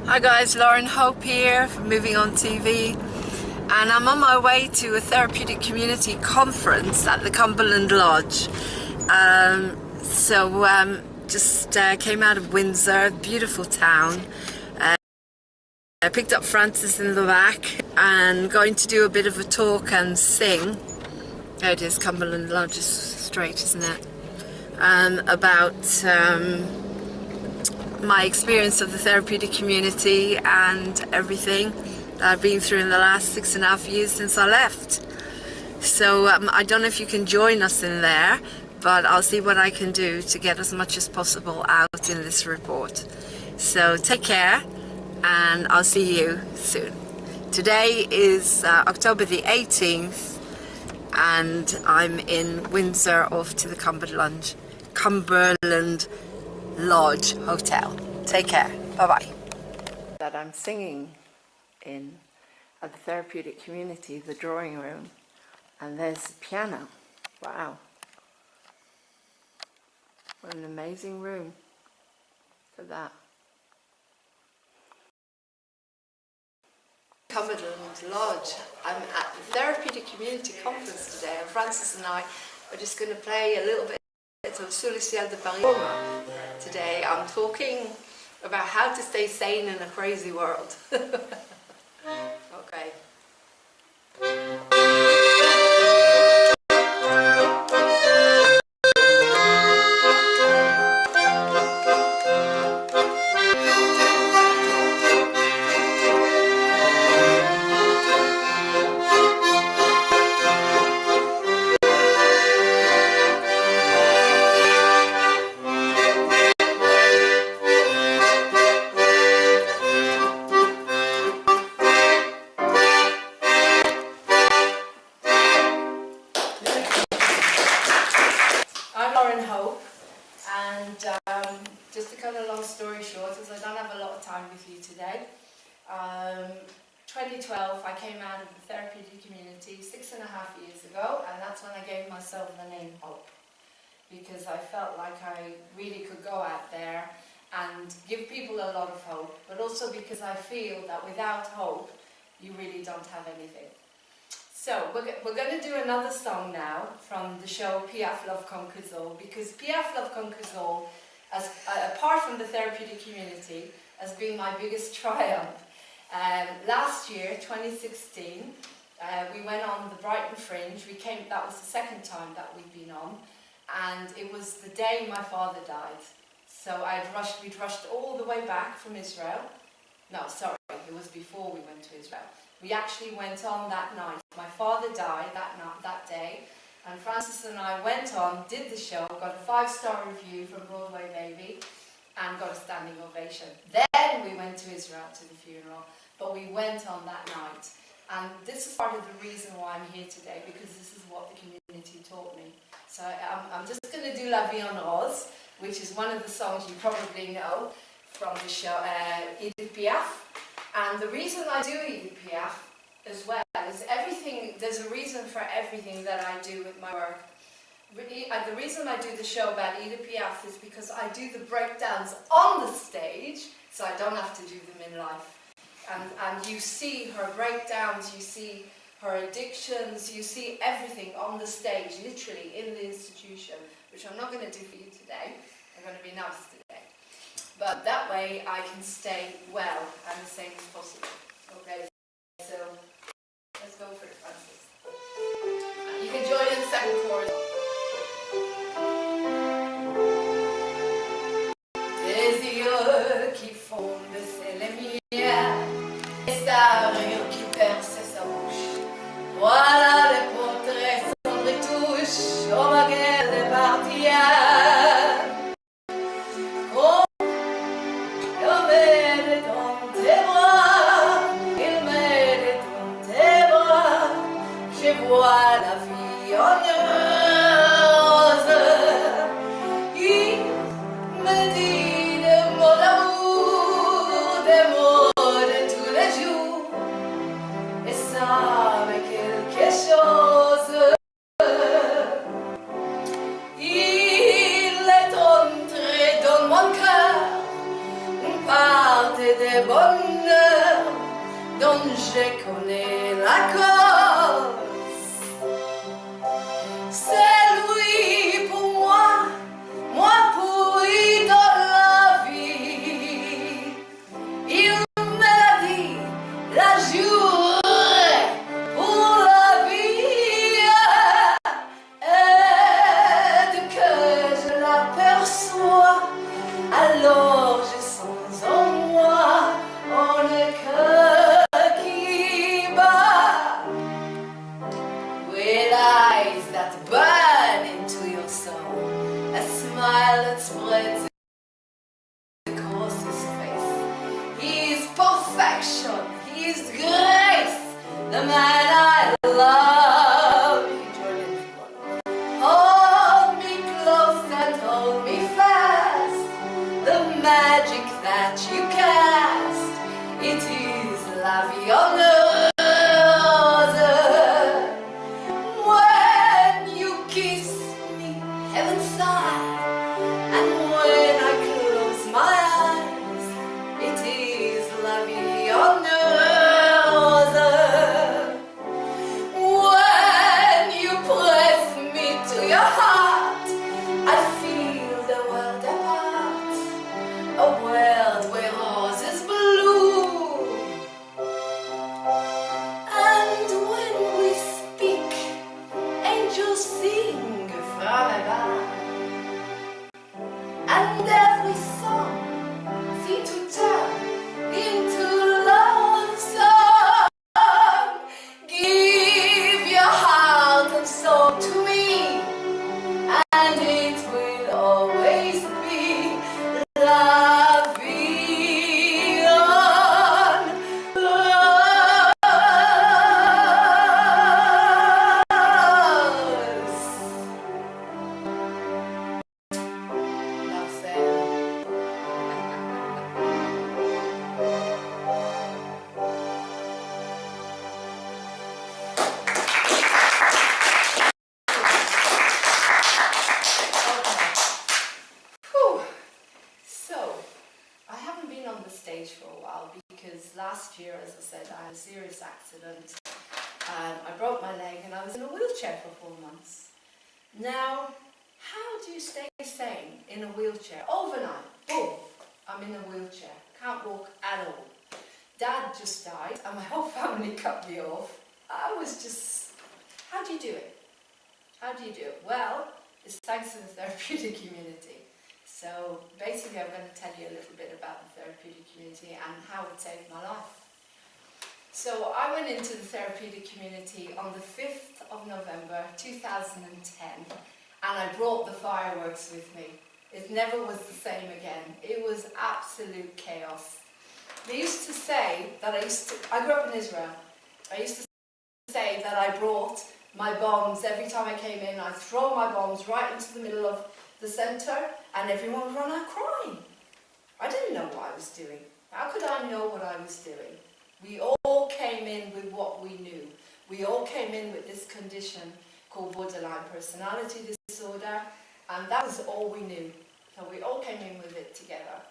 Hi guys, Lauren Hope here from Moving On TV, and I'm on my way to a therapeutic community conference at the Cumberland Lodge. Just came out of Windsor, beautiful town. I picked up Francis in the back and going to do a bit of a talk and sing. There it is, Cumberland Lodge is straight, isn't it? About my experience of the therapeutic community and everything that I've been through in the last 6.5 years since I left. So I don't know if you can join us in there, but I'll see what I can do to get as much as possible out in this report. So take care, and I'll see you soon. Today is October the 18th, and I'm in Windsor off to the Cumberland Lodge Hotel. Take care. Bye-bye. That I'm singing in at the therapeutic community, the drawing room, and there's the piano. Wow. What an amazing room for that. Cumberland Lodge. I'm at the therapeutic community conference today, and Francis and I are just going to play a little bit of Sous le ciel de Paris. Today I'm talking about how to stay sane in a crazy world. Okay. And just to cut a long story short, as I don't have a lot of time with you today, 2012 I came out of the therapeutic community 6.5 years ago, and that's when I gave myself the name Hope, because I felt like I really could go out there and give people a lot of hope, but also because I feel that without hope you really don't have anything. So we're going to do another song now from the show Piaf Love Conquers All, because Piaf Love Conquers All, as, apart from the therapeutic community, has been my biggest triumph. Last year, 2016, we went on the Brighton Fringe. That was the second time that we've been on, and it was the day my father died. So we'd rushed all the way back from Israel. No, sorry, it was before we went to Israel. We actually went on that night. My father died that day, and Francis and I went on, did the show, got a 5-star review from Broadway Baby, and got a standing ovation. Then we went to Israel to the funeral, but we went on that night. And this is part of the reason why I'm here today, because this is what the community taught me. So I'm just going to do La Vie en Rose, which is one of the songs you probably know from the show Edith Piaf. And the reason I do Edith Piaf as well is there's a reason for everything that I do with my work. The reason I do the show about Edith Piaf is because I do the breakdowns on the stage, so I don't have to do them in life. And you see her breakdowns, you see her addictions, you see everything on the stage, literally in the institution, which I'm not going to do for you today. I'm going to be nice today. But that way I can stay well and as sane as possible. Okay, so let's go for it, Francis. You can join in the second chorus. Des yeux qui font baisser les miens, et sa rire qui perce sa bouche. Voilà les portraits sans retouche, au maguet des partiens. Vois la vie en rose, il me dit des mots d'amour, je connais la cause. C'est lui pour moi, moi pour lui dans la vie. Il me l'a dit, la journée pour la vie. Et que je l'aperçois, alors je sens en moi un cœur qui bat. With eyes that burn into your soul, a smile that spreads across his face. He is perfection, he is grace, the man I love. Hold me close and hold me fast. The magic that you cast, it is la vie en rose. When you kiss me, heaven sigh, and when I close my eyes, it is la vie en rose. When you press me to your heart, I feel the world apart, a world where roses bloom. And when we speak, angels sing from above. And every song seems to turn into love song. Give your heart and soul to me, and it will always be la vie en rose. That's it. Whew. So, I haven't been on the stage for a while because last year, as I said, I had a serious accident and I broke my leg and I was in a wheelchair for 4 months. Now, how do you stay sane in a wheelchair? Overnight, boom, I'm in a wheelchair, can't walk at all. Dad just died and my whole family cut me off. I was just, how do you do it? How do you do it? Well, it's thanks to the therapeutic community. So basically I'm going to tell you a little bit about the therapeutic community and how it saved my life. So I went into the therapeutic community on the 5th of November 2010 and I brought the fireworks with me. It never was the same again. It was absolute chaos. They used to say that I grew up in Israel. I used to say that I brought my bombs every time I came in. I'd throw my bombs right into the middle of the centre and everyone would run out crying. I didn't know what I was doing. How could I know what I was doing? We all came in with what we knew. We all came in with this condition called borderline personality disorder, and that was all we knew. So we all came in with it together.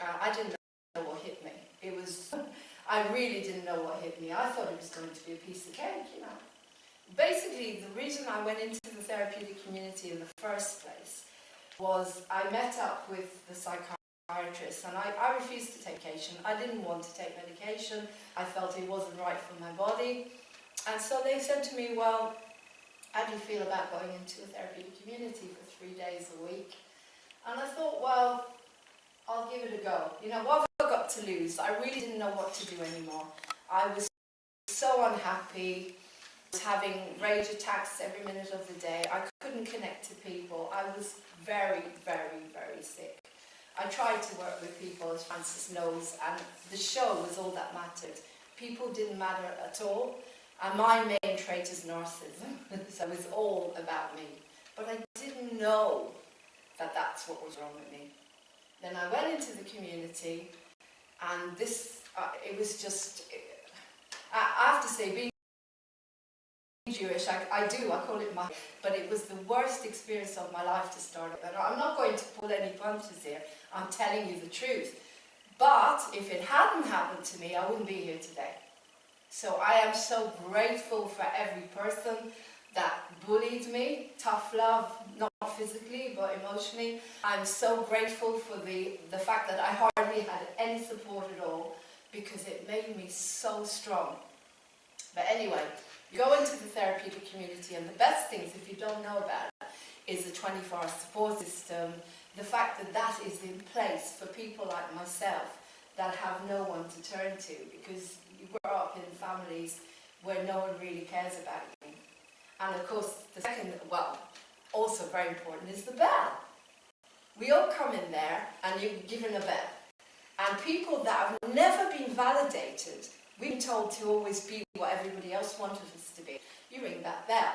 I didn't know what hit me. It was, I really didn't know what hit me. I thought it was going to be a piece of cake, you know. Basically, the reason I went into the therapeutic community in the first place was I met up with the psychiatrist and I refused to take medication. I didn't want to take medication. I felt it wasn't right for my body. And so they said to me, well, how do you feel about going into a therapeutic community for 3 days a week? And I thought, well, I'll give it a go. You know, what have I got to lose? I really didn't know what to do anymore. I was so unhappy. I was having rage attacks every minute of the day. I couldn't connect to people. I was very, very, very sick. I tried to work with people, as Francis knows, and the show was all that mattered. People didn't matter at all. And my main trait is narcissism, so it was all about me. But I didn't know that that's what was wrong with me. Then I went into the community, and this, it was just, I have to say, being Jewish, I call it my, but it was the worst experience of my life to start with. And I'm not going to pull any punches here, I'm telling you the truth. But if it hadn't happened to me, I wouldn't be here today. So I am so grateful for every person that bullied me, tough love, not physically but emotionally. I'm so grateful for the fact that I hardly had any support at all, because it made me so strong. But anyway, you go into the therapeutic community, and the best things, if you don't know about it, is the 24-hour support system, the fact that that is in place for people like myself that have no one to turn to, because you grow up in families where no one really cares about you. And of course, the second, well, also very important, is the bell. We all come in there and you're given a bell. And people that have never been validated, we've been told to always be what everybody else wanted us to be. You ring that bell.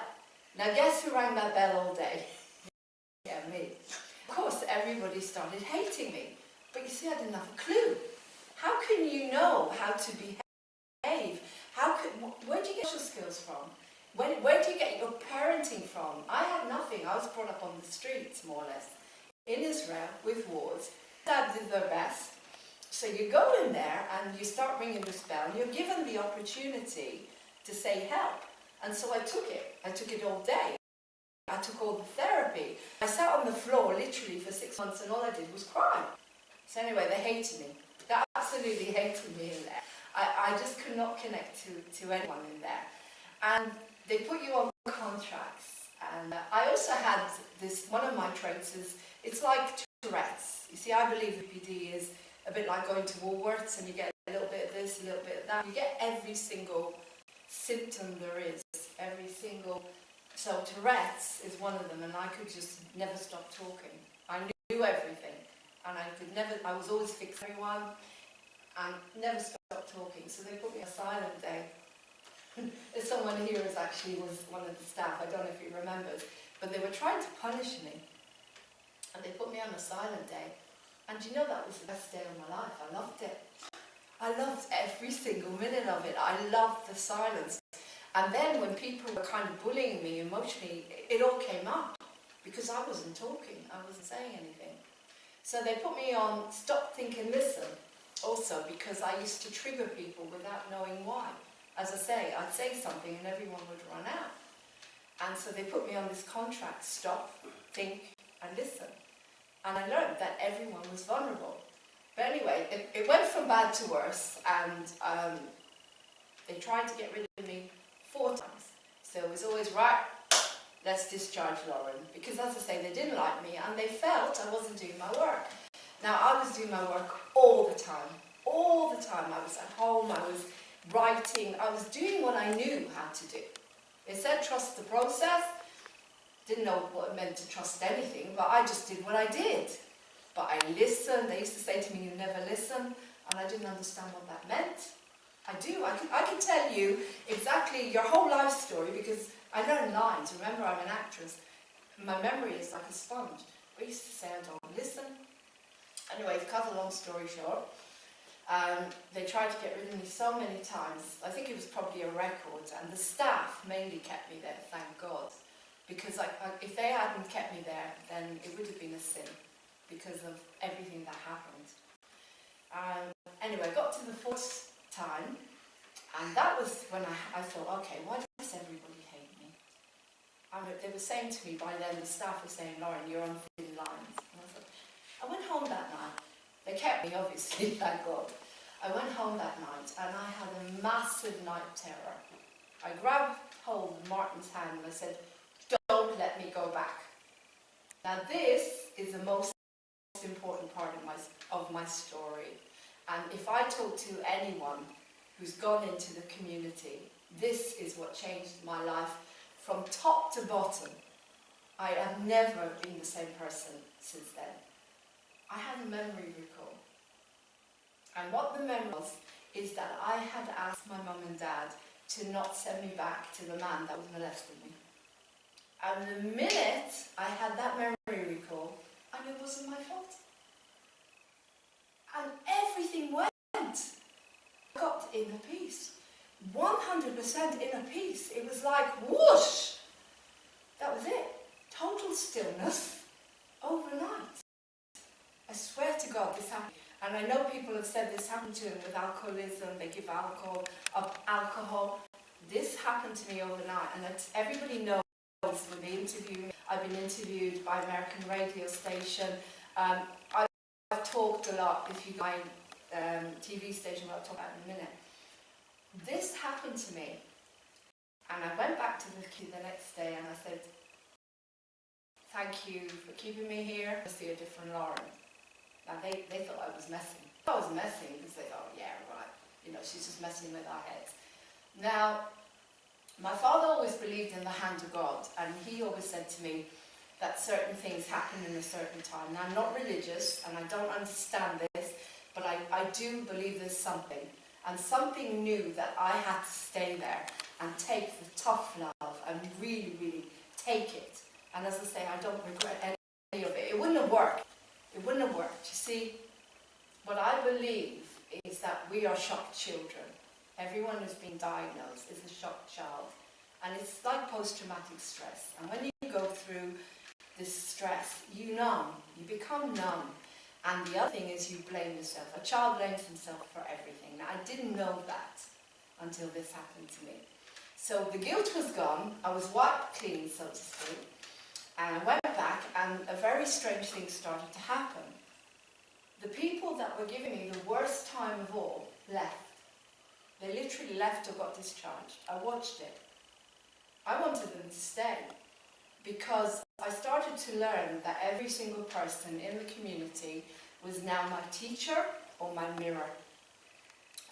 Now guess who rang that bell all day? Yeah, me. Of course, everybody started hating me. But you see, I didn't have a clue. How can you know how to behave? Where do you get social skills from? Where do you get your parenting from? I had nothing. I was brought up on the streets, more or less, in Israel, with wars. Dad did their best. So you go in there and you start ringing this bell, and you're given the opportunity to say help. And so I took it. I took it all day. I took all the therapy. I sat on the floor literally for 6 months, and all I did was cry. So anyway, they hated me. They absolutely hated me in there. I just could not connect to anyone in there. And they put you on contracts. And I also had this, one of my traits is, it's like Tourette's. You see, I believe PD is a bit like going to Woolworths, and you get a little bit of this, a little bit of that. You get every single symptom there is, every single. So Tourette's is one of them, and I could just never stop talking. I knew everything, and I was always fixing everyone, and never stopped talking. So they put me on silent day. There's someone here who actually was one of the staff, I don't know if he remembers, but they were trying to punish me, and they put me on a silent day. And you know, that was the best day of my life. I loved it. I loved every single minute of it. I loved the silence. And then when people were kind of bullying me emotionally, it all came up, because I wasn't talking, I wasn't saying anything. So they put me on stop, think and listen, also because I used to trigger people without knowing why. As I say, I'd say something and everyone would run out. And so they put me on this contract, stop, think and listen. And I learned that everyone was vulnerable. But anyway, it went from bad to worse, and they tried to get rid of me 4 times. So it was always, right, let's discharge Lauren. Because as I say, they didn't like me, and they felt I wasn't doing my work. Now, I was doing my work all the time. All the time. I was at home, I was writing, I was doing what I knew how to do. They said trust the process. Didn't know what it meant to trust anything, but I just did what I did. But I listened. They used to say to me, you never listen, and I didn't understand what that meant. I do. I can tell you exactly your whole life story, because I learn lines. Remember, I'm an actress. My memory is like a sponge. I used to say I don't listen. Anyway, to cut a long story short, they tried to get rid of me so many times. I think it was probably a record, and the staff mainly kept me there, thank God. Because if they hadn't kept me there, then it would have been a sin, because of everything that happened. Anyway, I got to the 4th time, and that was when I thought, okay, why does everybody hate me? And they were saying to me, by then the staff were saying, Lauren, you're on thin lines. And I went home that night. They kept me, obviously, thank God. I went home that night, and I had a massive night terror. I grabbed hold of Martin's hand and I said, don't let me go back. Now this is the most important part of my story. And if I talk to anyone who's gone into the community, this is what changed my life from top to bottom. I have never been the same person since then. I had a memory recall. And what the memory was is that I had asked my mum and dad to not send me back to the man that was molesting me. And the minute I had that memory recall, I knew it wasn't my fault. And everything went. I got inner peace. 100% inner peace. It was like whoosh. That was it. Total stillness overnight. I swear to God this happened. And I know people have said this happened to them with alcoholism, they give alcohol, alcohol. This happened to me overnight, and everybody knows when they interview me. I've been interviewed by American radio station. I've talked a lot, if you go to my TV station, what I'll talk about in a minute. This happened to me, and I went back to the queue the next day and I said, thank you for keeping me here. I see a different Lauren. Now they thought I was messing. I was messing because they thought, yeah, right, you know, she's just messing with our heads. Now, my father always believed in the hand of God, and he always said to me that certain things happen in a certain time. Now, I'm not religious, and I don't understand this, but I do believe there's something. And something knew that I had to stay there and take the tough love and really, really take it. And as I say, I don't regret any of it. It wouldn't have worked. It wouldn't have worked. You see, what I believe is that we are shocked children. Everyone who's been diagnosed is a shocked child. And it's like post-traumatic stress. And when you go through this stress, you numb. You become numb. And the other thing is you blame yourself. A child blames himself for everything. Now, I didn't know that until this happened to me. So the guilt was gone. I was wiped clean, so to speak. And I went back, and a very strange thing started to happen. The people that were giving me the worst time of all left. They literally left or got discharged. I watched it. I wanted them to stay because I started to learn that every single person in the community was now my teacher or my mirror.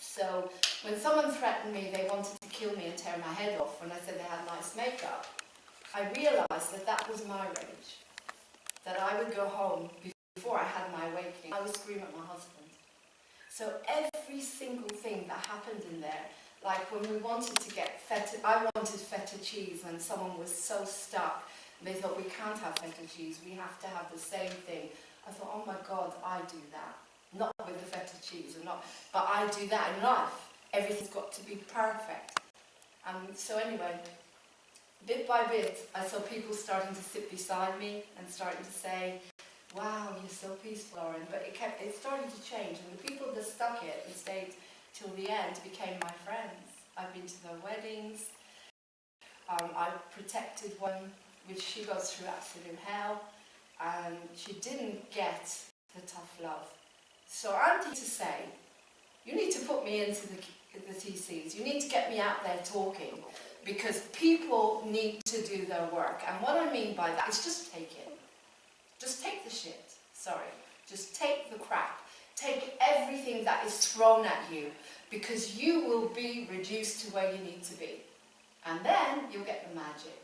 So when someone threatened me, they wanted to kill me and tear my head off when I said they had nice makeup, I realised that that was my rage. That I would go home before I had my awakening. I would scream at my husband. So every single thing that happened in there, like when we wanted to get feta, I wanted feta cheese when someone was so stuck. They thought, we can't have feta cheese, we have to have the same thing. I thought, oh my God, I do that. Not with the feta cheese, but I do that in life. Everything's got to be perfect. So anyway, bit by bit, I saw people starting to sit beside me and starting to say, wow, you're so peaceful, Lauren. But it started to change, and the people that stuck it and stayed till the end became my friends. I've been to their weddings. I've protected one, which she goes through absolute hell, and she didn't get the tough love. So I'm here to say, you need to put me into the TCs. You need to get me out there talking, because people need to do their work. And what I mean by that is just take it. Just take the shit. Sorry. Just take the crap. Take everything that is thrown at you, because you will be reduced to where you need to be. And then you'll get the magic.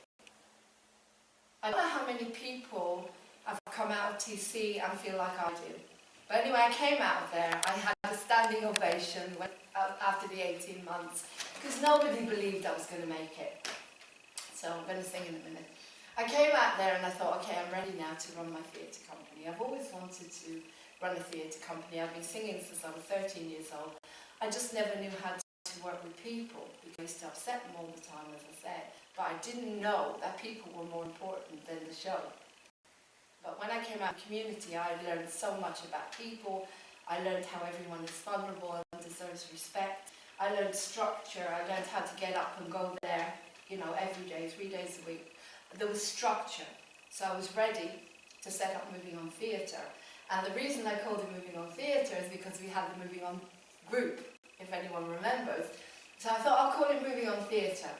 I don't know how many people have come out of TC and feel like I do. But anyway, I came out of there. I had a standing ovation after the 18 months, because nobody believed I was going to make it. So I'm going to sing in a minute. I came out there and I thought, okay, I'm ready now to run my theatre company. I've always wanted to run a theatre company. I've been singing since I was 13 years old. I just never knew how to work with people, because I used to upset them all the time, as I said. But I didn't know that people were more important than the show. But when I came out of the community, I learned so much about people. I learned how everyone is vulnerable and deserves respect. I learned structure. I learned how to get up and go there, you know, every day, 3 days a week. There was structure. So I was ready to set up Moving On Theatre. And the reason I called it Moving On Theatre is because we had the Moving On group, if anyone remembers. So I thought I'll call it Moving On Theatre,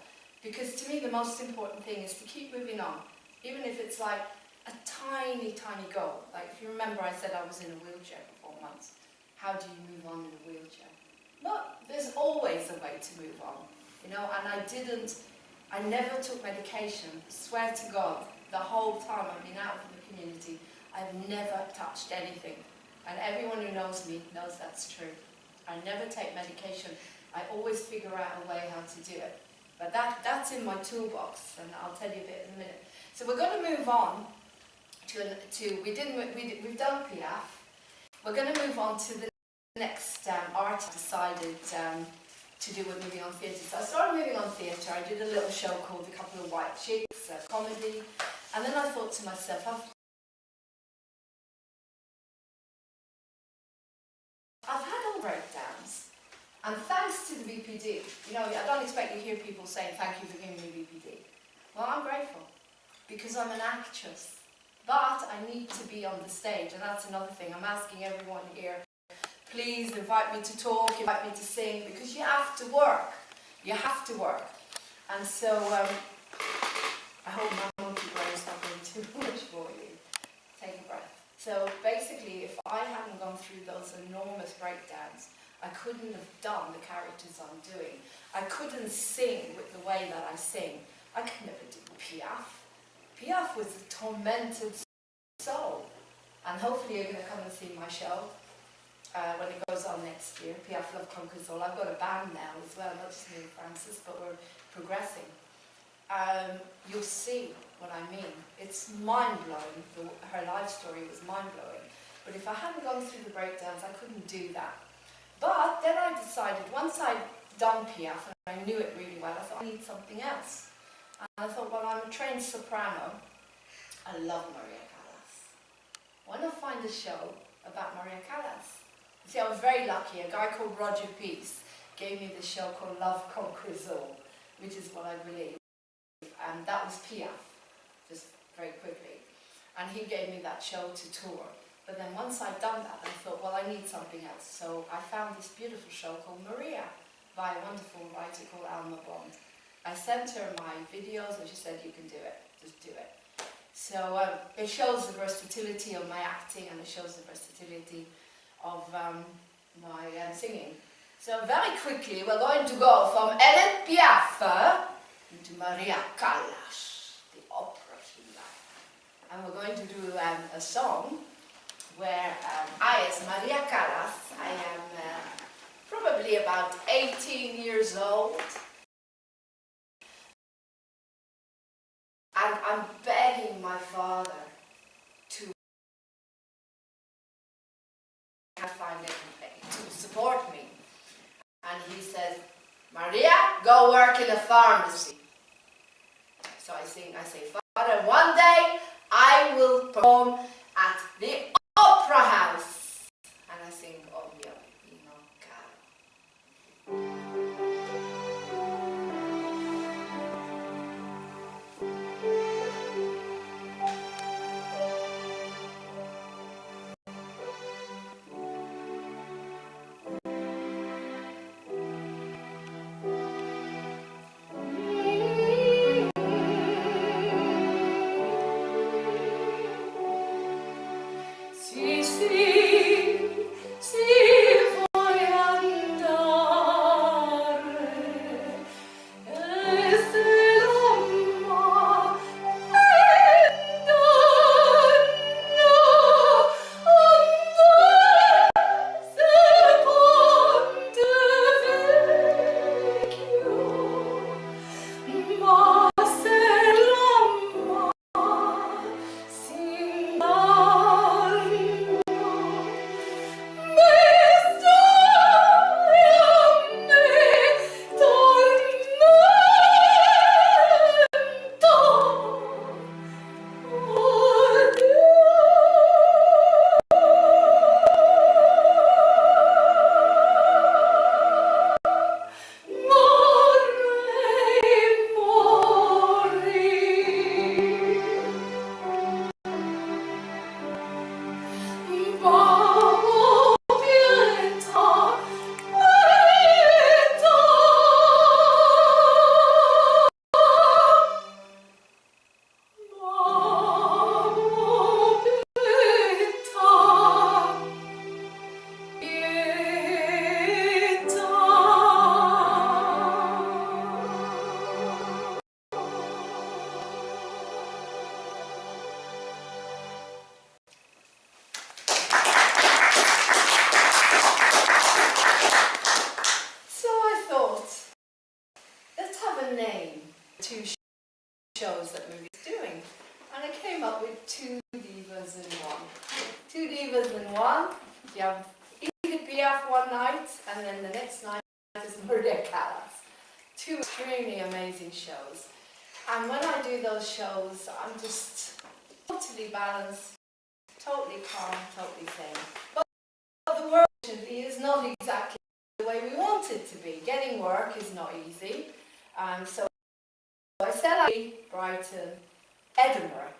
because to me the most important thing is to keep moving on, even if it's like a tiny, tiny goal. Like if you remember, I said I was in a wheelchair for 4 months. How do you move on in a wheelchair? Look, there's always a way to move on, you know, and I never took medication, swear to God, the whole time I've been out from the community, I've never touched anything. And everyone who knows me knows that's true. I never take medication. I always figure out a way how to do it. But that's in my toolbox, and I'll tell you a bit in a minute. So we're going to move on we've done Piaf. We're going to move on to the next art I decided to do with Moving On Theatre. So I started Moving On Theatre. I did a little show called A Couple of White Chicks, a comedy. And then I thought to myself, And thanks to the BPD, you know, I don't expect you to hear people saying, thank you for giving me BPD. Well, I'm grateful, because I'm an actress. But I need to be on the stage, and that's another thing. I'm asking everyone here, please invite me to talk, invite me to sing, because you have to work. You have to work. And so, I hope my monkey brain is not going too much for you. Take a breath. So basically, if I hadn't gone through those enormous breakdowns, I couldn't have done the characters I'm doing. I couldn't sing with the way that I sing. I could never do Piaf. Piaf was a tormented soul. And hopefully you're going to come and see my show when it goes on next year. Piaf Love Conquers All. I've got a band now as well, not just me and Francis, but we're progressing. You'll see what I mean. It's mind-blowing. Her life story was mind-blowing. But if I hadn't gone through the breakdowns, I couldn't do that. But then I decided, once I'd done Piaf, and I knew it really well, I thought, I need something else. And I thought, well, I'm a trained soprano. I love Maria Callas. Why not find a show about Maria Callas? You see, I was very lucky. A guy called Roger Peace gave me this show called Love Conquers All, which is what I believe. And that was Piaf, just very quickly. And he gave me that show to tour. But then once I'd done that, I thought, well, I need something else. So I found this beautiful show called Maria by a wonderful writer called Alma Bond. I sent her my videos and she said, you can do it, just do it. So it shows the versatility of my acting, and it shows the versatility of my singing. So very quickly we're going to go from Edith Piaf into Maria Callas, the opera singer. And we're going to do a song where I, as Maria Callas, I am probably about 18 years old. And I'm begging my father to find anything to support me. And he says, Maria, go work in a pharmacy. So I say, Father, one day I will perform at the opera house. And I sing, oh yeah, you know, shows that movie's doing. And I came up with two divas in one. Two divas in one. You have Edith Piaf one night, and then the next night is Maria Callas. Two extremely amazing shows. And when I do those shows, I'm just totally balanced, totally calm, totally sane. But the world is not exactly the way we want it to be. Getting work is not easy. So I set out Brighton, Edinburgh,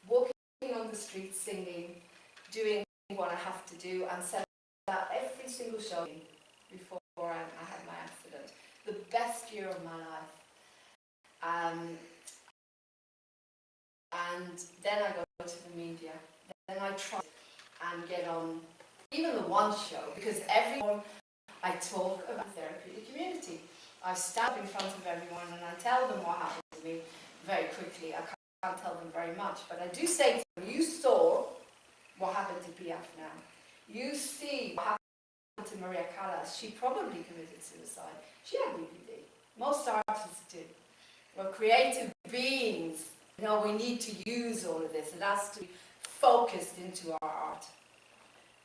walking on the streets, singing, doing what I have to do, and set out every single show before I had my accident. The best year of my life. And then I go to the media. Then I try and get on even the one show, because every time I talk about the therapeutic community, I stand in front of everyone and I tell them what happened to me very quickly. I can't tell them very much, but I do say to them, you saw what happened to Piaf now. You see what happened to Maria Callas. She probably committed suicide. She had BPD. Most artists do. We're creative beings. You know, we need to use all of this. It has to be focused into our art.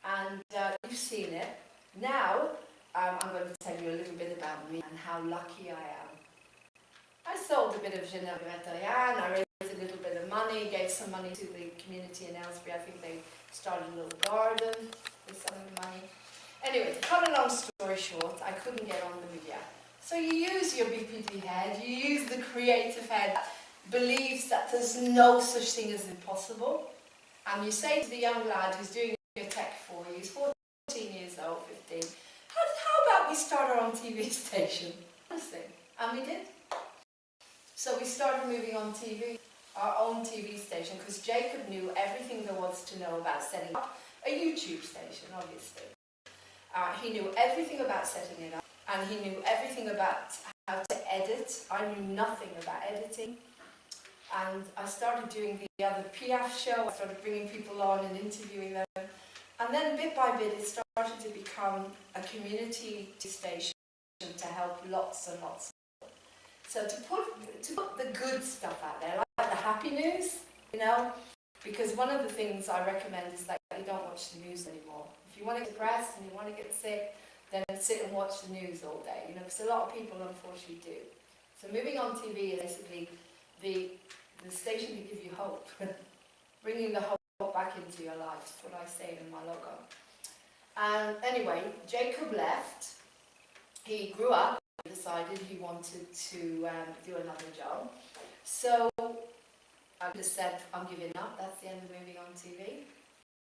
And you've seen it. Now, I'm going to tell you a little bit about me and how lucky I am. I sold a bit of Genève Vegetarian, I raised a little bit of money, gave some money to the community in Aylesbury. I think they started a little garden with some of the money. Anyway, to cut a long story short, I couldn't get on the media. So you use your BPD head, you use the creative head that believes that there's no such thing as impossible. And you say to the young lad who's doing your tech for you, he's 14 years old, 15, how about we start our own TV station? And we did. So we started moving on TV, our own TV station, because Jacob knew everything there was to know about setting up a YouTube station, obviously. He knew everything about setting it up, and he knew everything about how to edit. I knew nothing about editing. And I started doing the other Piaf show. I started bringing people on and interviewing them. And then bit by bit it started to become a community station to help lots and lots. So to put the good stuff out there, like the happy news, you know, because one of the things I recommend is that you don't watch the news anymore. If you want to get depressed and you want to get sick, then sit and watch the news all day, you know, because a lot of people unfortunately do. So moving on TV is basically the station to give you hope, bringing the hope back into your life. That's what I say in my logo. And anyway, Jacob left. He grew up. He decided he wanted to do another job. So I just said, I'm giving up. That's the end of moving on TV.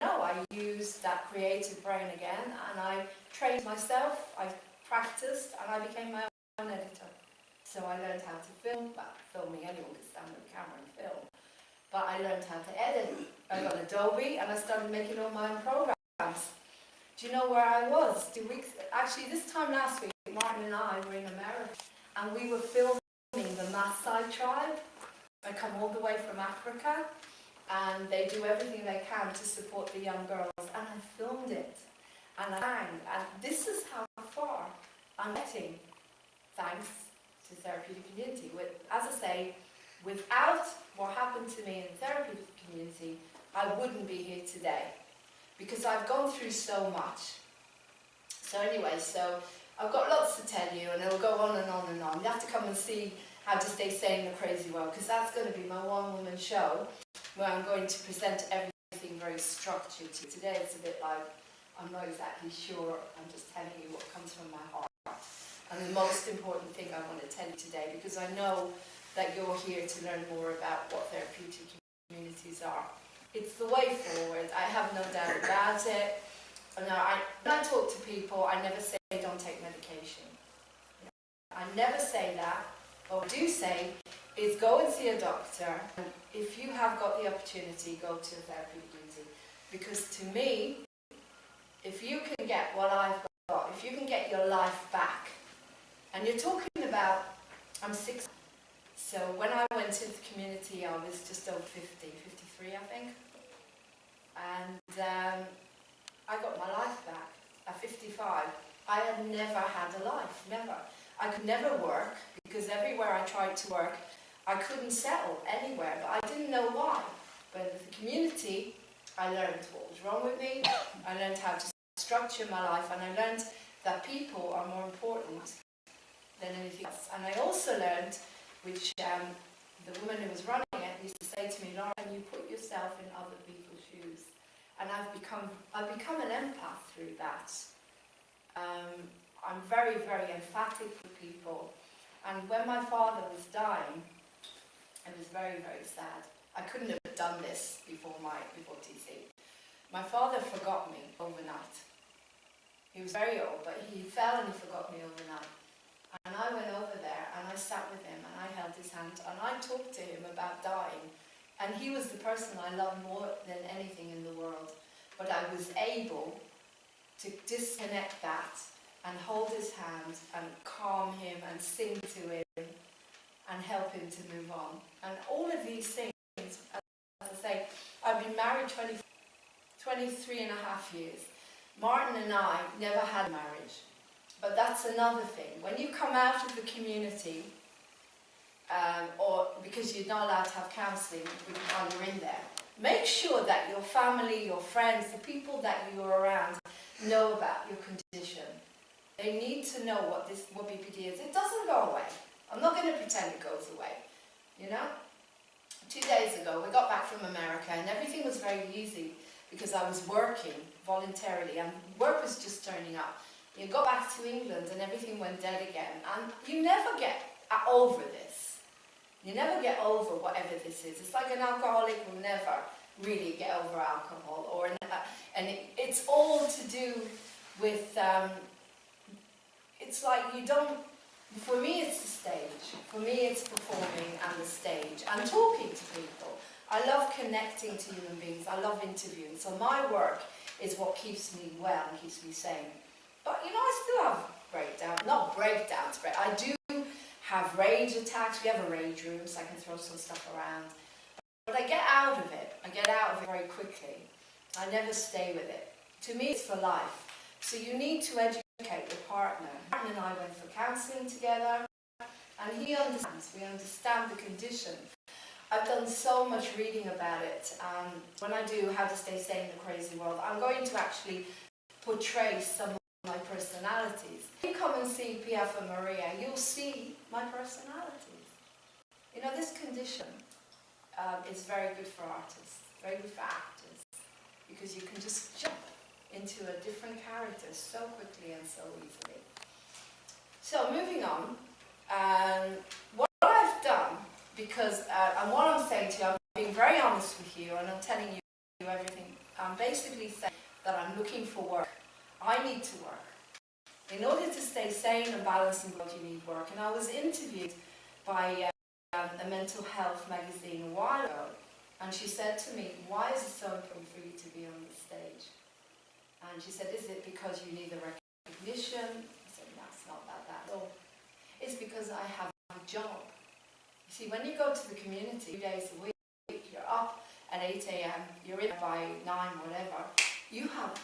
No, I used that creative brain again, and I trained myself. I practiced, and I became my own editor. So I learned how to film, but filming anyone could stand with a camera and film. But I learned how to edit. I got Adobe and I started making all my own programs. Do you know where I was? 2 weeks, actually this time last week, Martin and I were in America and we were filming the Maasai tribe. They come all the way from Africa and they do everything they can to support the young girls, and I filmed it and I sang, and this is how far I'm getting, thanks to therapeutic community. As I say, without what happened to me in the therapeutic community, I wouldn't be here today, because I've gone through so much. So anyway, so I've got lots to tell you, and it'll go on and on and on. You have to come and see How to Stay Sane in the Crazy World, because that's going to be my one-woman show, where I'm going to present everything very structured. Today it's a bit like, I'm not exactly sure, I'm just telling you what comes from my heart. And the most important thing I want to tell you today, because I know that you're here to learn more about what therapeutic communities are. It's the way forward, I have no doubt about it. Now, when I talk to people, I never say don't take medication. I never say that. What I do say is go and see a doctor, and if you have got the opportunity, go to a therapeutic community. Because to me, if you can get what I've got, if you can get your life back, and you're talking about, I'm 60, so when I went into the community I was just over 50, 53 I think, and I got my life back at 55. I had never had a life, never. I could never work, because everywhere I tried to work, I couldn't settle anywhere, but I didn't know why. But in the community, I learned what was wrong with me, I learned how to structure my life, and I learned that people are more important than anything else. And I also learned, which the woman who was running it used to say to me, Lauren, you put yourself in other people's shoes. And I've become an empath through that. I'm very, very emphatic with people. And when my father was dying, it was very, very sad. I couldn't have done this before TC. My father forgot me overnight. He was very old, but he fell and he forgot me overnight. And I went over there and I sat with him and I held his hand and I talked to him about dying. And he was the person I loved more than anything in the world. But I was able to disconnect that and hold his hand and calm him and sing to him and help him to move on. And all of these things, as I say, I've been married 23 and a half years. Martin and I never had a marriage. But that's another thing. When you come out of the community, or because you're not allowed to have counselling while you're in there, make sure that your family, your friends, the people that you're around know about your condition. They need to know what BPD is. It doesn't go away. I'm not going to pretend it goes away. You know? 2 days ago, we got back from America and everything was very easy because I was working voluntarily and work was just turning up. You got back to England and everything went dead again. And you never get over this. You never get over whatever this is. It's like an alcoholic will never really get over alcohol. It's all to do with, it's like you don't, for me it's the stage. For me it's performing and the stage and talking to people. I love connecting to human beings. I love interviewing. So my work is what keeps me well and keeps me sane. But you know, I still have breakdowns, not breakdowns, but I do have rage attacks. We have a rage room, so I can throw some stuff around. But I get out of it. I get out of it very quickly. I never stay with it. To me, it's for life. So you need to educate your partner. Martin and I went for counselling together, and he understands. We understand the condition. I've done so much reading about it. When I do How to Stay Sane in the Crazy World, I'm going to actually portray some of my personalities. If you come and see Piaf and Maria, you'll see my personalities. You know, this condition is very good for artists, very good for actors, because you can just jump into a different character so quickly and so easily. So moving on, what I've done, because and what I'm saying to you, I'm being very honest with you and I'm telling you everything. I'm basically saying that I'm looking for work. I need to work. In order to stay sane and balanced in the world, you need work. And I was interviewed by a mental health magazine a while ago, and she said to me, why is it so important for you to be on the stage? And she said, is it because you need the recognition? I said, no, it's not about that at all. It's because I have a job. You see, when you go to the community 2 days a week, you're up at 8 a.m., you're in by 9, whatever, you have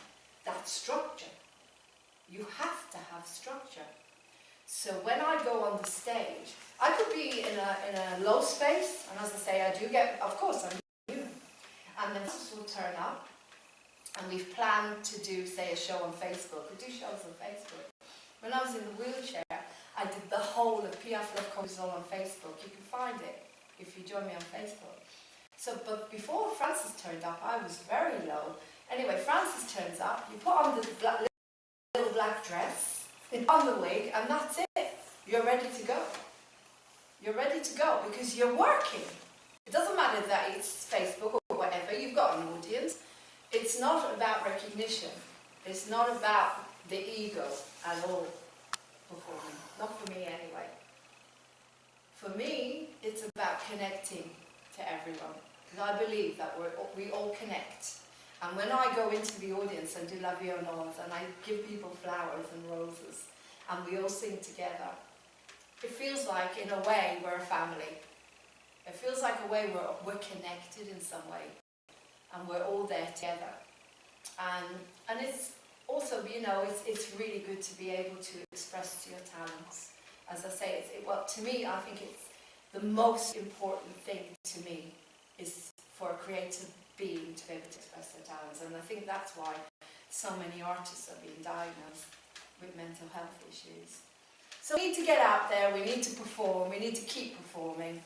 that structure. You have to have structure. So when I go on the stage, I could be in a low space, and as I say, I do get, of course, I'm human. And then this will turn up, and we've planned to do, say, a show on Facebook. We do shows on Facebook. When I was in the wheelchair, I did the whole of Piaf Love Cortisol on Facebook. You can find it if you join me on Facebook. So, but before Francis turned up, I was very low. Anyway, Francis turns up, you put on the little black dress, on the wig, and that's it. You're ready to go. You're ready to go because you're working. It doesn't matter that it's Facebook or whatever, you've got an audience. It's not about recognition. It's not about the ego at all, performing. Not for me anyway. For me, it's about connecting to everyone. Because I believe that we all connect. And when I go into the audience and do La Vie aux Nonnes and I give people flowers and roses and we all sing together, it feels like, in a way, we're a family. It feels like a way we're connected in some way and we're all there together. And it's also, you know, it's really good to be able to express your talents. As I say, well, to me, I think it's the most important thing to me is for a creative being to be able to express their talents, and I think that's why so many artists are being diagnosed with mental health issues. So we need to get out there, we need to perform, we need to keep performing,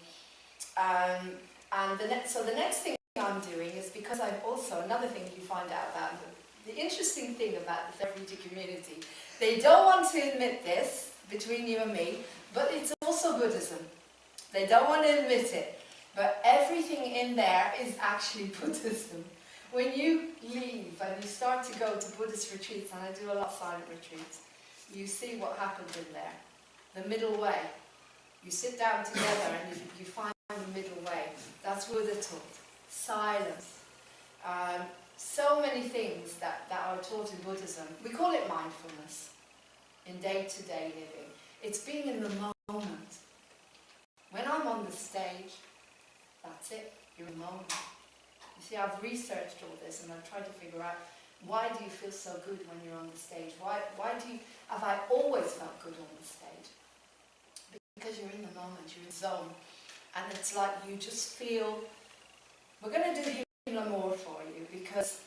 so the next thing I'm doing is, because I'm also, another thing you find out about the interesting thing about the therapeutic community, they don't want to admit this, between you and me, but it's also Buddhism. They don't want to admit it, but everything in there is actually Buddhism. When you leave and you start to go to Buddhist retreats, and I do a lot of silent retreats, you see what happens in there. The middle way. You sit down together and you find the middle way. That's Buddha taught. Silence. So many things that are taught in Buddhism. We call it mindfulness in day-to-day living. It's being in the moment. When I'm on the stage, that's it, you're in the moment. You see, I've researched all this and I've tried to figure out, why do you feel so good when you're on the stage? Have I always felt good on the stage? Because you're in the moment, you're in the zone. And it's like you just feel, we're going to do Himla more for you because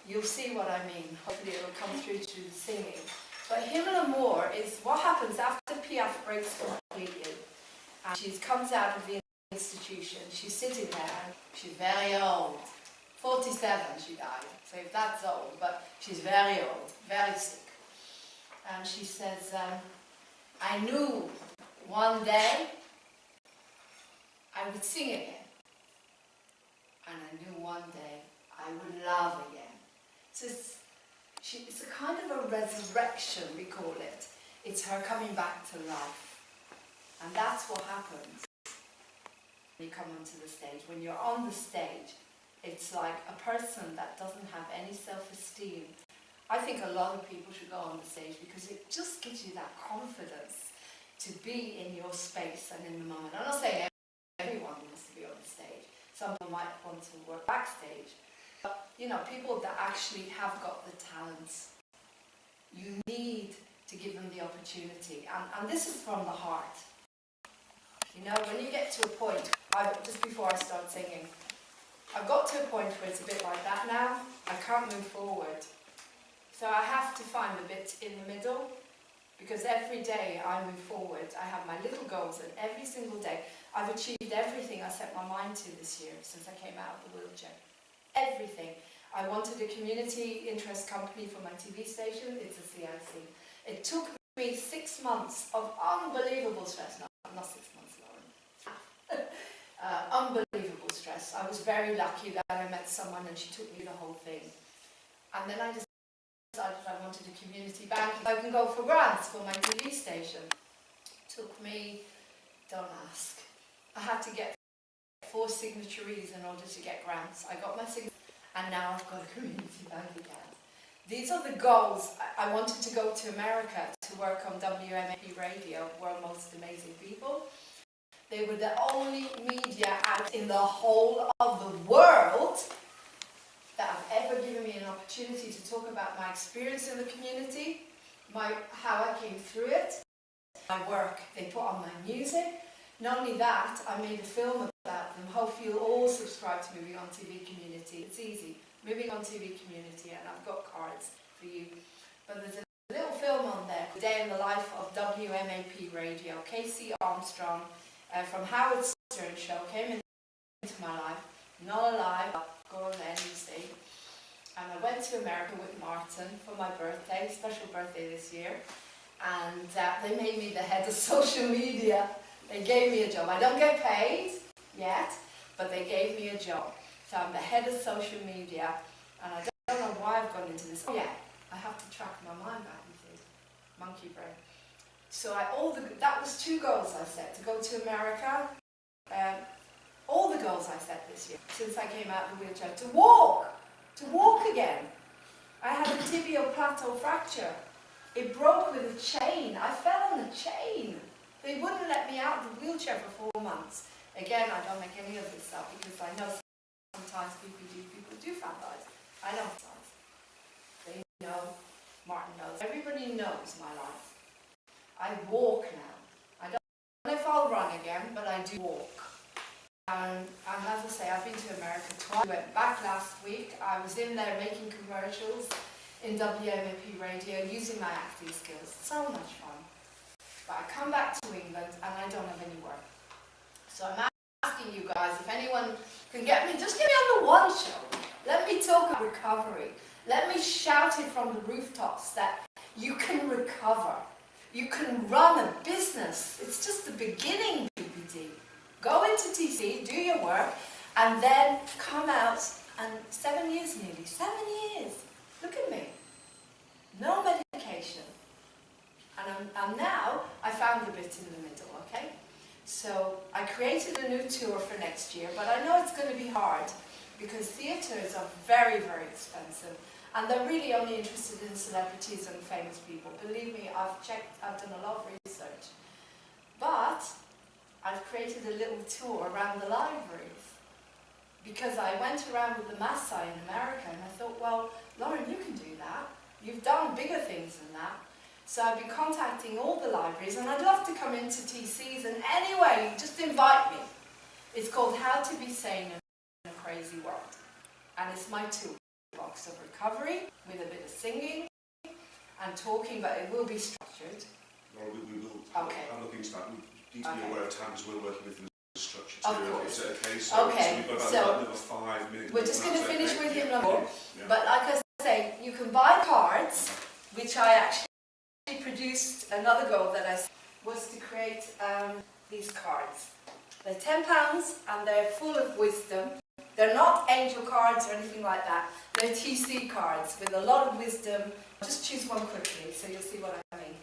you'll see what I mean. Hopefully it'll come through to the singing. But Himla more is what happens after Piaf breaks completely. And she comes out of the institution, she's sitting there, and she's very old. 47 she died, so if that's old, but she's very old, very sick. And she says, I knew one day I would sing again. And I knew one day I would love again. So it's a kind of a resurrection, we call it. It's her coming back to life. And that's what happens when you come onto the stage. When you're on the stage, it's like a person that doesn't have any self-esteem. I think a lot of people should go on the stage because it just gives you that confidence to be in your space and in the moment. I'm not saying everyone wants to be on the stage. Some people might want to work backstage. But, you know, people that actually have got the talents, you need to give them the opportunity. And this is from the heart. You know, when you get to a point, just before I start singing, I've got to a point where it's a bit like that now. I can't move forward. So I have to find a bit in the middle, because every day I move forward. I have my little goals, and every single day I've achieved everything I set my mind to this year since I came out of the wheelchair. Everything. I wanted a community interest company for my TV station. It's a CIC. It took me 6 months of unbelievable stress. Not 6 months, Lauren. Unbelievable stress. I was very lucky that I met someone and she took me the whole thing. And then I decided I wanted a community bank. I can go for grants for my TV station. Took me, don't ask. I had to get 4 signatories in order to get grants. I got my signature, and now I've got a community bank again. These are the goals. I wanted to go to America to work on WMAP radio, World Most Amazing People. They were the only media out in the whole of the world that have ever given me an opportunity to talk about my experience in the community, how I came through it, my work. They put on my music. Not only that, I made a film about them. Hopefully you'll all subscribe to Moving On TV Community. It's easy. Moving On TV Community, and I've got cards for you. But there's a little film on there, The Day in the Life of WMAP Radio. Casey Armstrong from Howard Stern Show came into my life. Not alive, go on then, you see. And I went to America with Martin for my birthday, special birthday this year. And they made me the head of social media. They gave me a job. I don't get paid yet, but they gave me a job. So I'm the head of social media, and I don't know why I've gone into this. Oh yeah, I have to track my mind back, you see. Monkey brain. So that was 2 goals I set, to go to America. All the goals I set this year, since I came out of the wheelchair, to walk again. I had a tibial plateau fracture. It broke with a chain. I fell on a chain. They wouldn't let me out of the wheelchair for 4 months. Again, I don't make any of this up because I know sometimes people do fantasize. I don't fantasize. They know, Martin knows. Everybody knows my life. I walk now. I don't know if I'll run again, but I do walk. And as I say, I've been to America twice. I went back last week. I was in there making commercials in WMAP radio using my acting skills. So much fun. But I come back to England and I don't have any work. So I'm asking you guys, if anyone can get me, just get me on the one show. Let me talk about recovery. Let me shout it from the rooftops that you can recover. You can run a business. It's just the beginning, BBD. Go into TC, do your work, and then come out, and 7 years nearly, 7 years. Look at me. No medication. And now, I found a bit in the middle, okay? So, I created a new tour for next year, but I know it's going to be hard, because theatres are very, very expensive. And they're really only interested in celebrities and famous people. Believe me, I've done a lot of research. But I've created a little tour around the libraries. Because I went around with the Maasai in America and I thought, well, Lauren, you can do that. You've done bigger things than that. So I've been contacting all the libraries and I'd love to come into TCs, and anyway, just invite me. It's called How to Be Sane in a Crazy World. And it's my toolbox of recovery with a bit of singing and talking, but it will be structured. Well, we will. Okay. I'm looking into that. We need to be aware of times we're working with the structure Of too. course. Is it okay? So we've got about another 5 minutes. We're just going to finish with him now. more. Yeah. But like I say, you can buy cards, which I actually produced. Another goal that I was to create these cards. They're £10 and they're full of wisdom. They're not angel cards or anything like that. They're TC cards with a lot of wisdom. Just choose one quickly so you'll see what I mean.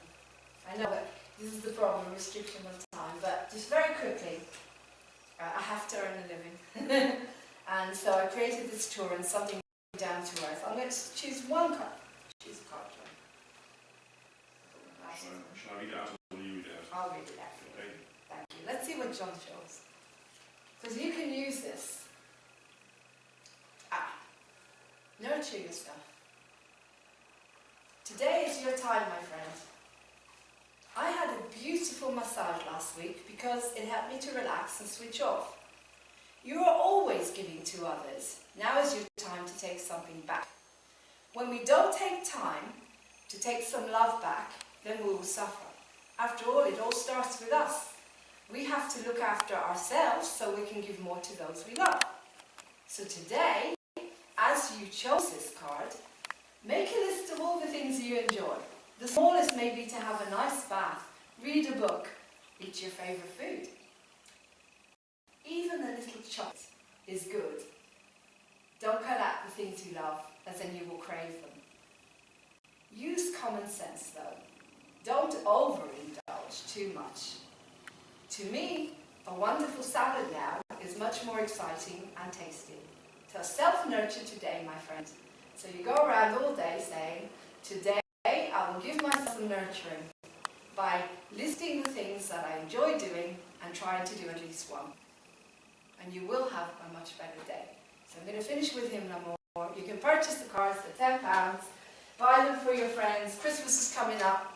I know that this is the problem, restriction of time, but just very quickly, I have to earn a living. And so I created this tour and something down to earth. I'm going to choose one card. Choose a card. Shall I read it out or will you read it out? I'll read it out for you. Thank you. Let's see what John shows. Because you can use this. Nurture yourself. Today is your time, my friend. I had a beautiful massage last week because it helped me to relax and switch off. You are always giving to others. Now is your time to take something back. When we don't take time to take some love back, then we will suffer. After all starts with us. We have to look after ourselves so we can give more to those we love. So today, as you chose this card, make a list of all the things you enjoy. The smallest may be to have a nice bath, read a book, eat your favourite food. Even a little chocolate is good. Don't cut out the things you love, as then you will crave them. Use common sense though. Don't overindulge too much. To me, a wonderful salad now is much more exciting and tasty. So self-nurture today, my friend. So you go around all day saying, today I will give myself some nurturing by listing the things that I enjoy doing and trying to do at least one. And you will have a much better day. So I'm going to finish with him no more. You can purchase the cards, they're £10. Buy them for your friends. Christmas is coming up.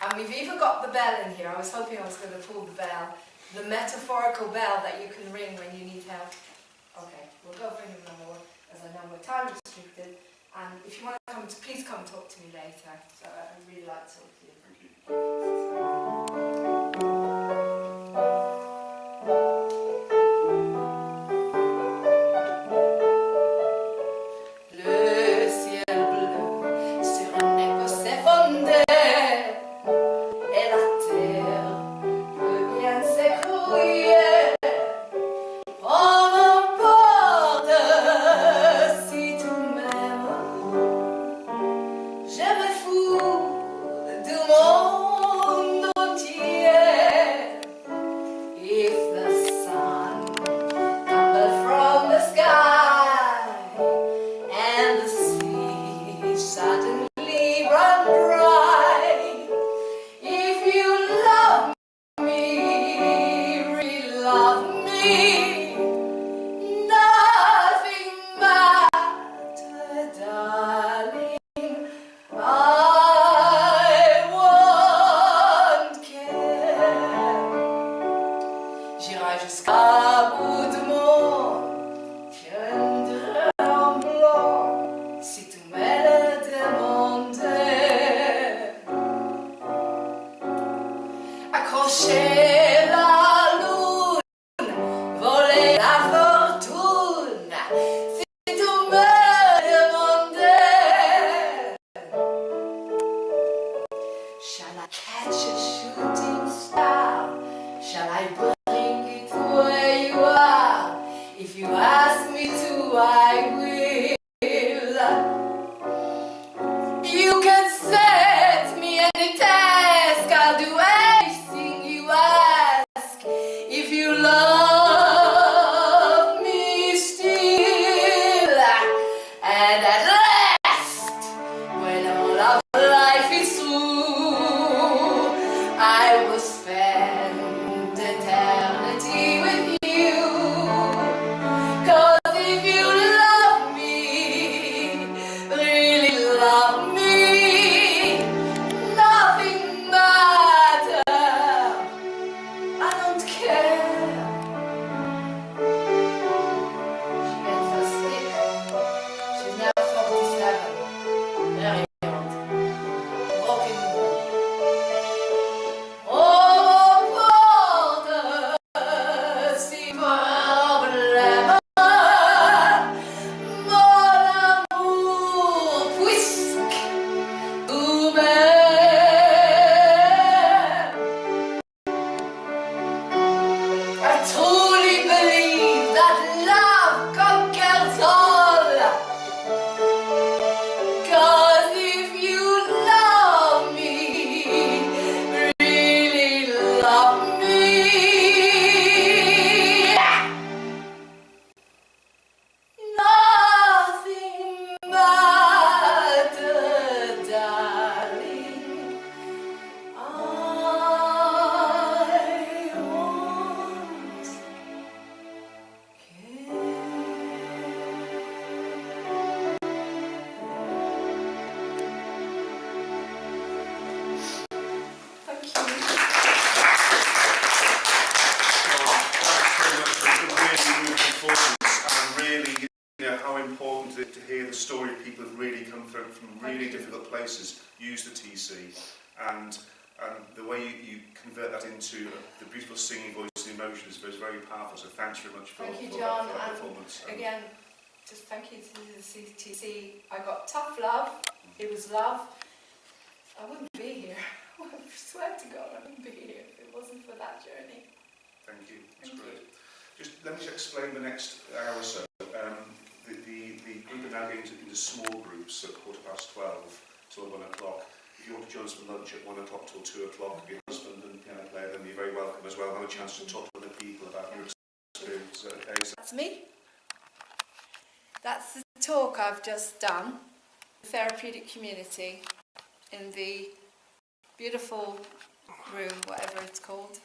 And we've even got the bell in here. I was hoping I was going to pull the bell. The metaphorical bell that you can ring when you need help. Okay, we'll go for him no more, as I know we're time restricted. And if you want to come, please come talk to me later. So I'd really like to talk to you. Thank you. Le ciel bleu sur un Écossais fondé et la terre peut bien s'écrouiller. Oh n'importe si tu m'aimes, je me fous du monde entier. task, I'll do anything you ask. If you love me still, and at last, when all of life is through, I will spend eternity with you. 'Cause if you love me, really love me, nothing matters. I don't care. She gets a stick. She's now 47. Very old. Walking wall. Oh, porte, si problème. Mon amour, puisque tu m'aimes. I truly believe that love conquers all. 'Cause if you love me, really love me, nothing matters, darling. I won't care. Thank you. And really, how important it is to hear the story of people who've really come through from really difficult places, use the TC, and the way you convert that into the beautiful singing voice and emotion is very powerful. So thanks very much for, Thank you, for John, that and performance. again, just thank you to the CTC. I got tough love. It was love. I wouldn't be here. I swear to God, I wouldn't be here if it wasn't for that journey. Thank you. That's Thank great. Just let me just explain the next hour or so. The group are now going into small groups at 12:15 till 1 o'clock. If you want to join us for lunch at 1 o'clock till 2 o'clock, your husband and piano player, then you're very welcome as well. Have a chance to talk to other people about your experience. Is that okay? That's me. That's the talk I've just done. The therapeutic community in the beautiful room, whatever it's called.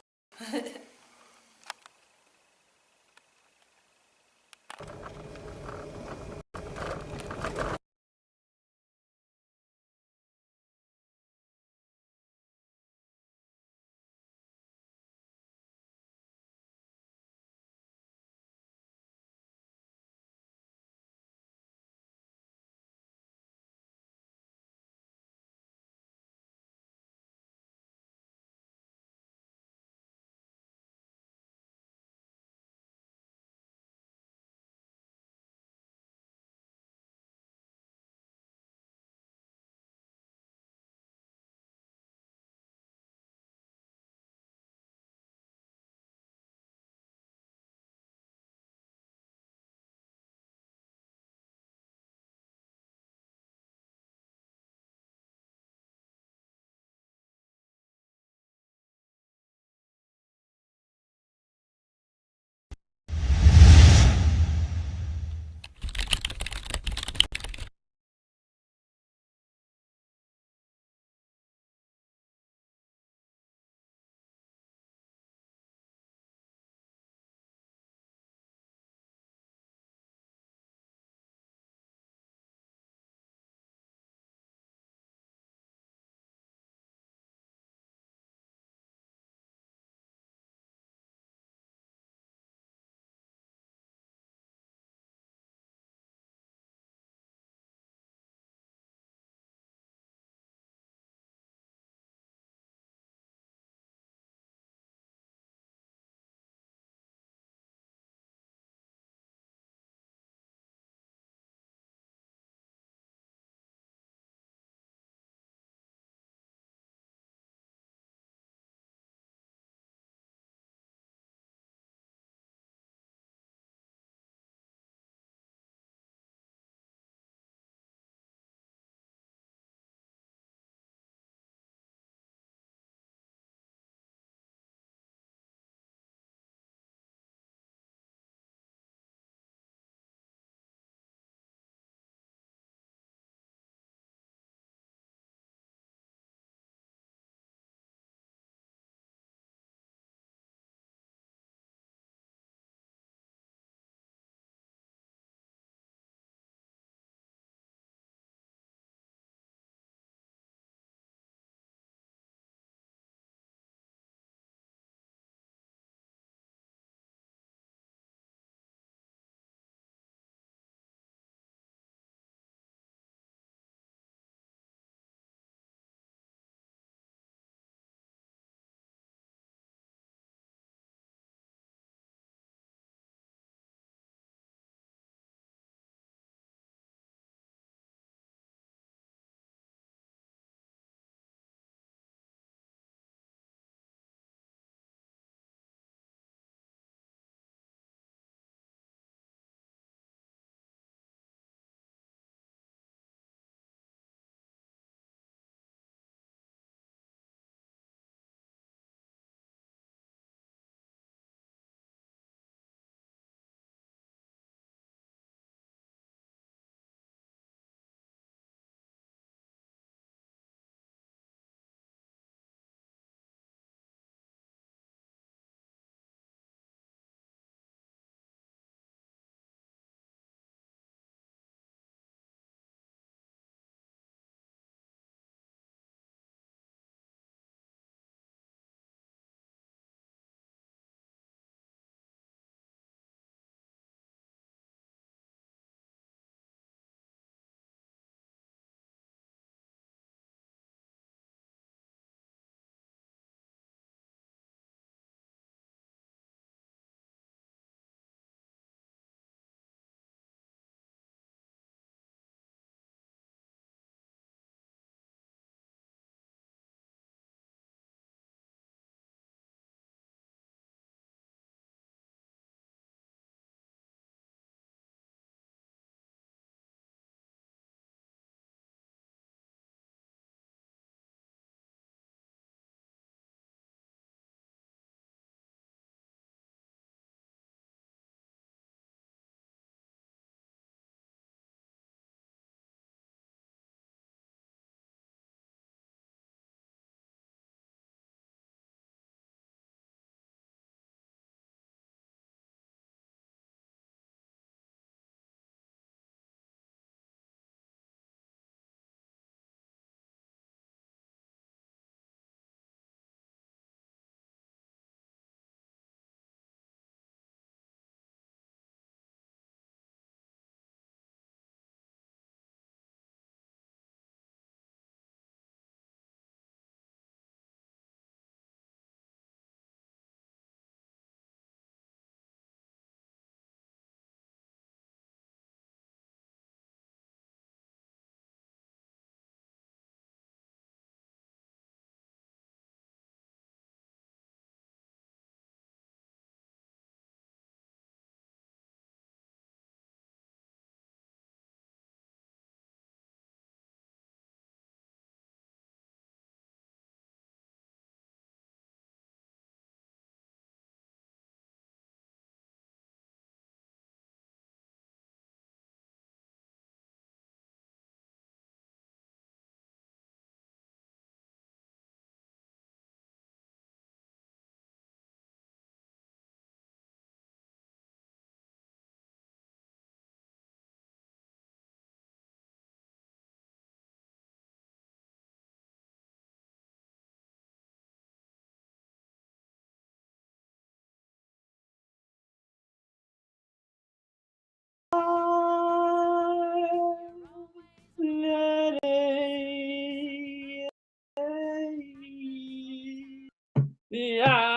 Yeah.